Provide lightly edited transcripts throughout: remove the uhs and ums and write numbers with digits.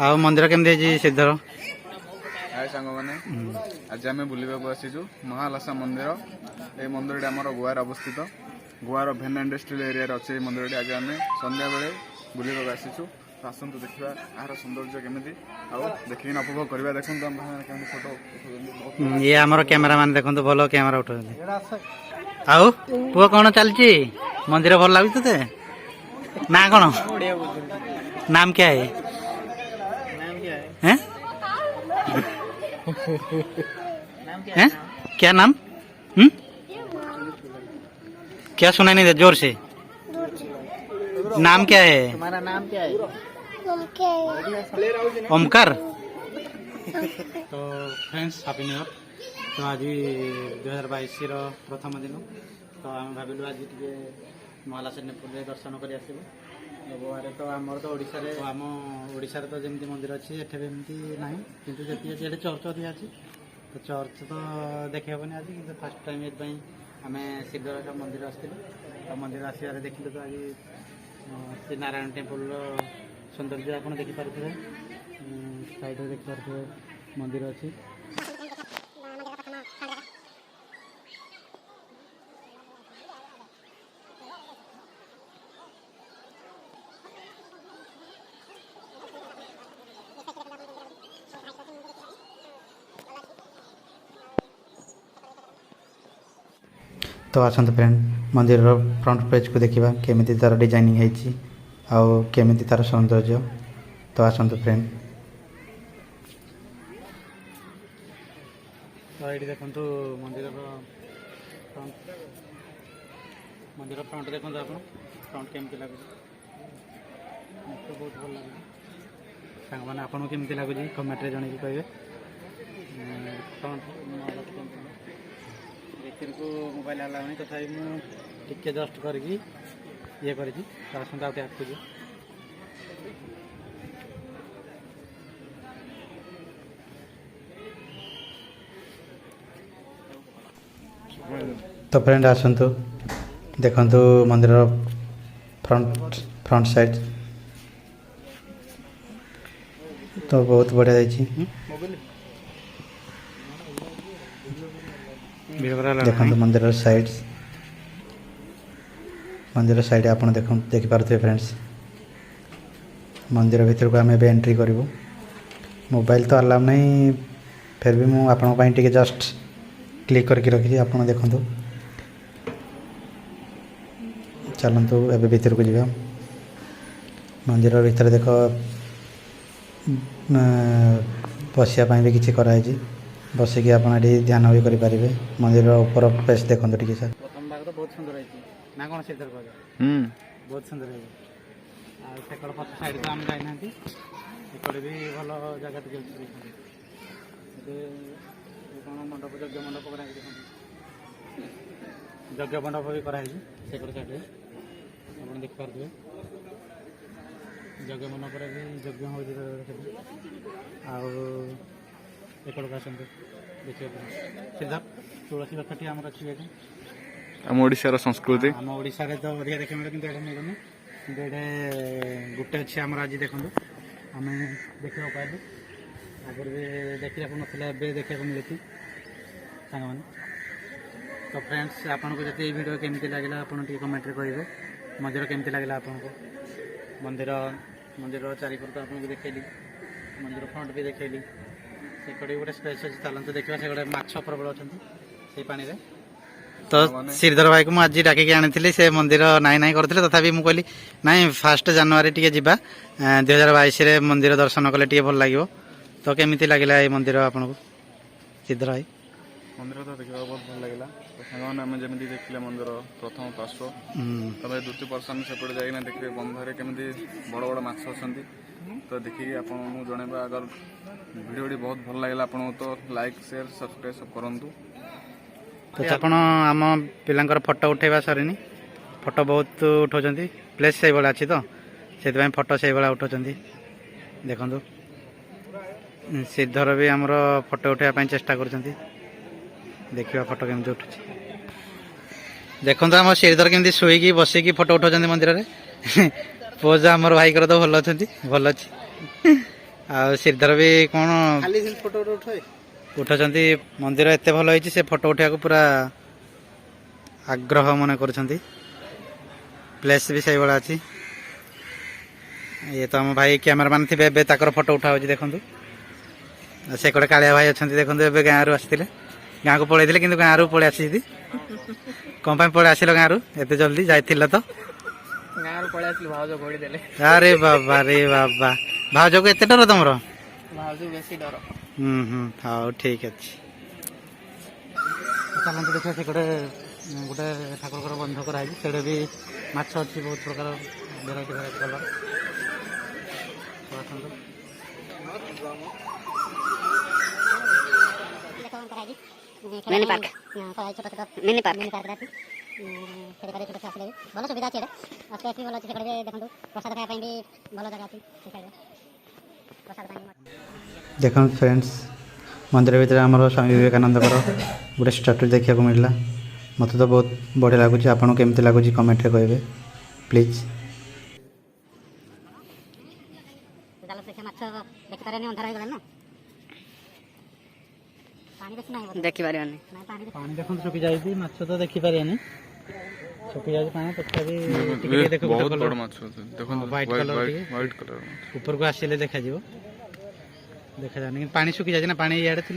ଆଉ ମନ୍ଦିର କେମିତି ହେଇଛି ସିଦ୍ଧର? ହାଏ ସାଙ୍ଗମାନେ, ଆଜି ଆମେ ବୁଲିବାକୁ ଆସିଛୁ ମହାଲାସା ମନ୍ଦିର। এই ମନ୍ଦିରଟି ଆମର ଗୋଆରେ ଅବସ୍ଥିତ। ଗୋଆର ଭେନା ଇଣ୍ଡଷ୍ଟ୍ରିଆଲ ଏରିଆରେ ଅଛି এই ମନ୍ଦିରଟି। ଆଜି ଆମେ ସନ୍ଧ୍ୟାବେଳେ ବୁଲିବାକୁ ଆସିଛୁ। ଆସନ୍ତୁ ଦେଖିବା ଏହାର ସୌନ୍ଦର୍ଯ୍ୟ କେମିତି, ଆଉ ଦେଖିକି ଉପଭୋଗ କରିବା। ଦେଖନ୍ତୁ ଆମ କେମିତି ଫଟୋ ଉଠାଉଛନ୍ତି। ଇଏ ଆମର କ୍ୟାମେରାମ୍ୟାନ, ଦେଖନ୍ତୁ ଭଲ କ୍ୟାମେରା ଉଠାଉଛନ୍ତି। ଆଉ ପୁଅ କ'ଣ ଚାଲିଛି? ମନ୍ଦିର ଭଲ ଲାଗୁଛି ତତେ? ନା କ'ଣ ନାମ କ୍ୟା ହେ? हैं? हैं? क्या नाम? क्या सुनाई नहीं दे जोर से? नाम क्या है? तुम्हारा नाम क्या है? ओमकार। तो फ्रेंड्स हैप्पी न्यू ईयर। तो आज 2022 प्रथम दिन। तो आम भाविलु आज टे महालासा नेपुल दर्शन कर गोवे तो आमर तो आम ओडिशा तो जमी मंदिर अच्छी एमती ना कि चर्च अधिक अच्छी। तो चर्च तो देखी हेनी आज कि फास्ट टाइम ये आम सिद्धर मंदिर आसलु। तो मंदिर आसबार देखिलु तो आज श्री नारायण टेम्पल सौंदर्य आप देखिपे। साइड देखिपे मंदिर अच्छी। तो आसतु फ्रेंड मंदिर फ्रंट पेज को देखा केमी तार डिजाइनिंग होमी तार सौंदर्य। तो आसतु फ्रेंड। तो ये देखो मंदिर फ्रंट देखो आप फ्रंट केमती लगुच तो बहुत भल लगे। सांग मैंने आपको केमती लगुच कमेंट जन कहे। फ्रंट को मोबाइल आलानी तथा मुझे जस्ट करके ये कर आसता आगे आगे। तो फ्रेंड आसतु देखु मंदिर फ्रंट साइड तो बहुत बढ़िया देखो मंदिर साइड आप देखिपे फ्रेंड्स। मंदिर भीतर को आम एंट्री करूँ। मोबाइल तो अलाउ नहीं, फिर भी मुझे आपंटे जस्ट क्लिक करके रखी आप देखु। चलतु एवं भीतर को जावा। मंदिर भीतर देख बसापी भी किसी कराई बसिकी आप ध्यान भी करेंगे। मंदिर ऊपर पेज देखो टे सर। प्रथम भाग तो बहुत सुंदर है ना कौन से बहुत सुंदर है। पथ साइड तो आम जाना भी भल जगह टे कौन मंडप यज्ञ मंडप कराई यज्ञ मंडप भी कराई साइड आप देखिपे। यज्ञ मंडप भी यज्ञ हो देखिए सीधा तुलसी गछटी आम अच्छी आम ओडिशार संस्कृति आम ओडिशा तो अधिक देखा मिले कि मिलूनी कि गोटे अच्छी आम आज देखो आम देखा पाइलु। आगे भी देखा ना देखा मिले सांग मैंने। तो फ्रेंड्स आपको जब ये वीडियो केमती लगे आप कमेंट करेंगे। मंदिर केमती लगे आपको मंदिर मंदिर चारिपट आपको देखली मंदिर फ्रंट भी देखली से गोटे स्पेस अच्छी चलते देखा से गोटे माछ प्रबल अच्छा से पानी रे। तो श्रीधर भाई को मुझे डाक आनी से मंदिर नाई नाई करते तथापि मुझे कहली ना 1 जनवरी टी जा 2022 मंदिर दर्शन कले टे भल लगे। तो केमी लगला ये मंदिर आपको श्रीधर भाई? मंदिर तो देखा बहुत भल लगे। तो सामान आम जमी देखिले मंदिर प्रथम पार्श्व तब द्वितीय पर्सन सेपटे जाइना देखिए बंधरे केमी बड़ बड़ माछ अच्छा। तो देखिए आपको जनइबा अगर वीडियो बहुत भल लगे आपको तो लाइक शेयर सब्सक्राइब सब करूँ। तो आप पिलांकर फोटो उठेबा सरीनी फोटो बहुत उठाउछन प्लेस से भाई अच्छी तो से फोटो से भाई उठाउछन देखु। श्रीधर भी आमर फोटो उठाइबा चेष्टा कर देखा फोटो केमती उठू देखो। आम श्रीधर केमती शुईकी बसिकी फोटो उठाउछन मंदिर में। पोज आमर भाई कर तो भल अच्छा भल अच्छी। ଆଉ ଶ୍ରୀଧର ବି କ'ଣ ଖାଲି ଫଟୋ ଉଠାଏ ଉଠାଉଛନ୍ତି। ମନ୍ଦିର ଏତେ ଭଲ ହେଇଛି ସେ ଫଟୋ ଉଠାଇବାକୁ ପୁରା ଆଗ୍ରହ ମନେ କରୁଛନ୍ତି। ପ୍ଲେସ୍ ବି ସେଇଭଳିଆ ଅଛି। ଇଏ ତ ଆମ ଭାଇ କ୍ୟାମେରାମ୍ୟାନ୍ ଥିବେ, ଏବେ ତାଙ୍କର ଫଟୋ ଉଠା ହେଉଛି ଦେଖନ୍ତୁ। ସେ କಡೆ କାଳିଆ ଭାଇ ଅଛନ୍ତି ଦେଖନ୍ତୁ, ଏବେ ଗାଁରୁ ଆସିଥିଲେ, ଗାଁକୁ ପଳେଇଥିଲେ କିନ୍ତୁ ଗାଁରୁ ପଳେଇ ଆସିଛନ୍ତି। କ'ଣ ପାଇଁ ପଳେଇ ଆସିଲ ଗାଁରୁ ଏତେ ଜଲ୍ଦି? ଯାଇଥିଲ ତ? ଗାଁରୁ ପଳେଇ ଆସିଲି, ଭାଉଜ ଘୋଡ଼ି ଦେଲେ। ଆରେ ବାବା ରେ ବାବା, ଭାଉଜକୁ ଏତେ ଡର ତମର? ଭାଉଜ ବେଶୀ ଡର। ହଉ ଠିକ୍ ଅଛି। ଚାଲନ୍ତୁ ଦେଖିବା ସେ ଗୋଟେ ଠାକୁରଙ୍କର ବନ୍ଧ କରାହେଇଛି, ସେଇଟା ବି ମାଛ ଅଛି ବହୁତ ପ୍ରକାର variety colour. Mini park mini park छुट्टा भल सुविधा अच्छे स्पेस भी भल अच्छे देखो प्रसाद खाया भी भल जगह अच्छी देखो फ्रेंड्स, मंदिर भितर आमर स्वामी विवेकानंद गोटे स्टाटू देखा मिलला। मत तो बहुत बढ़िया लगुच। आपको केमती लगुच कमेंट रे कहे प्लीज। देखी पारे पानी देखो सुखी जाए, माछ तो देखी पारे सुखी जाए पानी, तथापि बहुत बड़ माछ देखो, व्हाइट कलर ऊपर को आसिले देखा देखा जाए, पानी सुखी जाए ना, पानी इे थे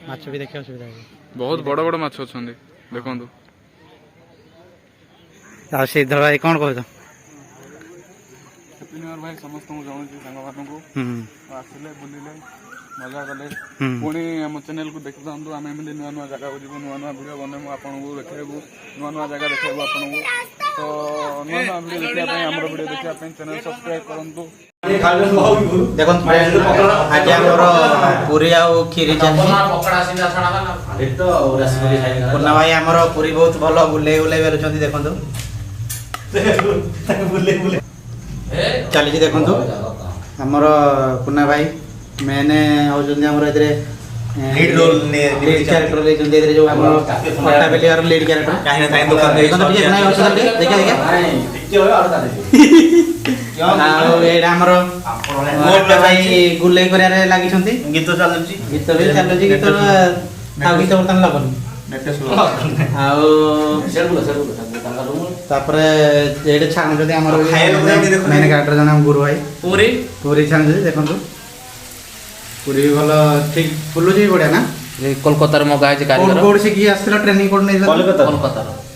माछ भी देखा असुविधा है। बहुत बड़ बड़ माछ अच्छा देखो। श्रीधर भाई कौन कह भाई समस्त सांग को आसिले बुलिले मजा कले पुणी आम चैनल को देखि थांतु। आम एमती नुआ नुआ जगह को जीवु, नुआ नुआ वीडियो बनैमु, आपको देखेबु, नुआ नुआ जगह देखेबु आपको। तो नुआ नुआ वीडियो देखा हमर वीडियो देखा चैनल सब्सक्राइब करंतु। देखो फ्रेंड, आज हमर पूरी आउ खीरी चलछि। पुन्ना भाई हमर पूरी बहुत भलो बुले बुले बेलुछंती देखंतु। चली देखंतु हमर पुन्ना भाई मैंने होजंदी हमर इधरे लीड रोल लीड कैरेक्टर ले जंदी इधरे जो हमर पट्टा बेली और लीड कैरेक्टर काहे ना ताई दुकान देखंतु ये नहीं होछ देखा देखा आ एडा हमर मोटा भाई गुले करिया लागी छंती। गीत चालुची, गीत भी चालुची, गीत आ गीत बर्तन लागनी नेटे सुलो आ तापरे एडे छान जदी हमर मैंने कैरेक्टर जना गुरु भाई पूरी पूरी छान जदी देखंतु। पूरी भी भल ठीक फुलुची बढ़िया ना। कोलकाता रे मगा है कारीगर कोड से की आस्थिला ट्रेनिंग कोड नै कोलकाता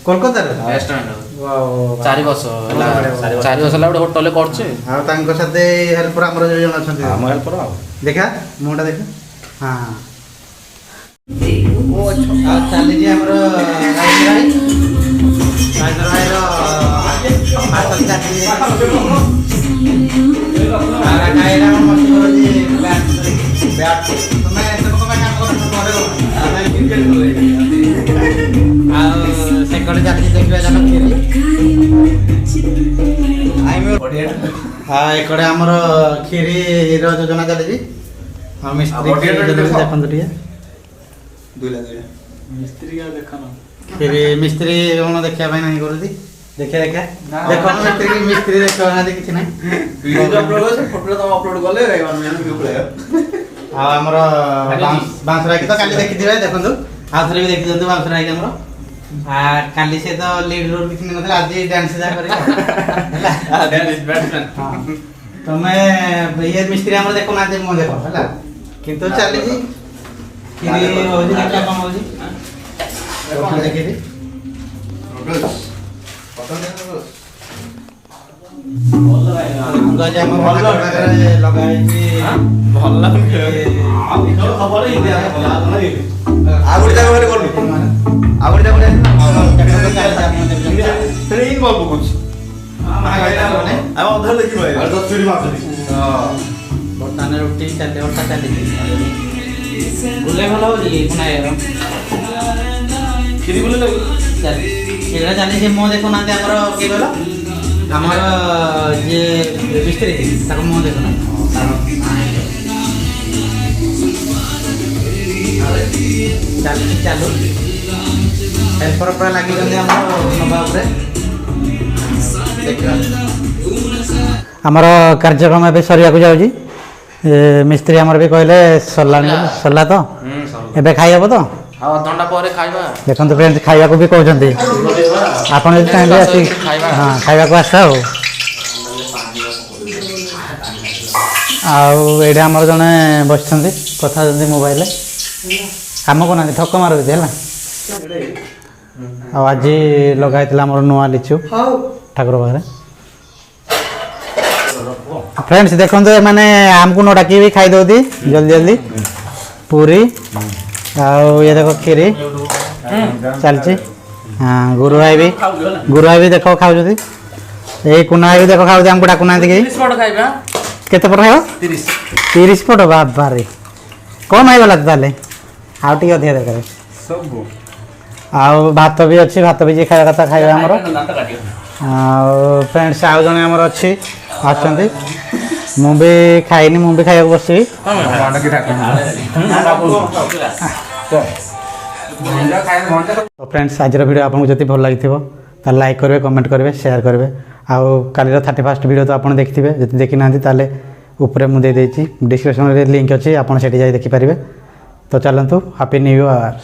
कोलकाता रे रेस्टोरेंट वाओ 4 वर्ष 4 वर्ष ला होटल ले करछ। आ तांको साथे हेल्पर हमर जो जण अछन हम हेल्पर आ देखा मोटा देखा। हां ओ आ चली जे हमर राइजराई रो आसल चाटी आ कायरा मत करो जी बैट तुम्हें सब को काम करो आ क्रिकेट आ सेकंड जाती देखबे जानो आई मोर बढ़िया। हां एकड़े हमर खीरी रो योजना चली हम मिस्त्री देखन दिया 2 लाख मिस्त्री का देखन खीरी मिस्त्री कोन देखिया भाई नहीं करती देखिए देखा देखो मिस्त्री देखो ना किसी ना वीडियो अपलोड हो फोटो तो अपलोड करले गाइबन मैंने व्यू पड़े आ हमर बांसरा की तो काली देखि दिबे देखंतु आथरे भी देखि दंतु बांसरा की हमर आ काली से तो लीड रोल किछि नथला आज डांस जा करी हला डांस बैट्समैन हां तो मैं ये मिस्त्री हमर देखो ना दे मो देखो हला किंतु चली जी कि हो जी क्या काम हो जी फोटो देखि दी गजा में भल लगाई भल खबर ही दिया आगुड़ी जागा बारे करलु आगुड़ी जागा ट्रेन बाबू कुछ हम उधर देखि भाई और 10 चोरी मारछी बर्तन रोटी चले और चली गुले भल हो जी पुना यार खिरी गुले चल एरा जाने जे मो देखो ना हमर के बोला हमर जे मिस्त्री ताको मो देखो ना चालू चालू हेल्पर पर लागी जंदे हमर नबा ऊपर देखो हमर कार्यक्रम एबे सरिया को जाउजी ମିସ୍ତ୍ରୀ ଆମର ବି କହିଲେ ସରିଲା ତ ଏବେ ଖାଇ ହେବ ତ? ଆଉ ଅଧଘଣ୍ଟା ପରେ ଖାଇବା। ଦେଖନ୍ତୁ ଫ୍ରେଣ୍ଡସ୍ ଖାଇବାକୁ ବି କହୁଛନ୍ତି, ଆପଣ ଯଦି ଚାହିଁବେ ଆସି ହଁ ଖାଇବାକୁ ଆସ ଆଉ ଏଇଠି ଆମର ଜଣେ ବସିଛନ୍ତି କଥା ହେଉଛନ୍ତି ମୋବାଇଲରେ, କାମ କରୁନାହାନ୍ତି, ଠକ ମାରୁଛନ୍ତି ହେଲା। ଆଉ ଆଜି ଲଗା ହେଇଥିଲା ଆମର ନୂଆ ଲିଚୁ ଠାକୁର ପାଖରେ। फ्रेंड्स देखते मैंने आमको न डाक भी खाई दौती जल्दी जल्दी पूरी ये देखो खीरी चलती। हाँ गुरु भाई भी देख खाऊ यही कुना भाई भी देख खाऊ आमको डाकुना केते पट खाइब 30 पट बाबारे कम होगा ताले आउ टे अधिक दरकार आउ भात भी अच्छी भात भी जी खाଇବା କଥା ଖାଇବା ଆମର। ଆଉ फ्रेंड्स आउ जने हमर अच्छी आछंती ମୁଁ ବି ଖାଇନି ମୁଁ ବି ଖାଇବାକୁ ବସିବି। तो फ्रेंड्स आज वीडियो आपको जब भल लगी तो लाइक करेंगे कमेंट करेंगे शेयर करेंगे आउ कालीर 31st वीडियो तो आपड़ देखिए जब देखी ना ताले ऊपर मुझे डिस्क्रिप्शन में लिंक अच्छी आपड़ से देखिपारे। तो चलतु हैप्पी न्यू ईयर।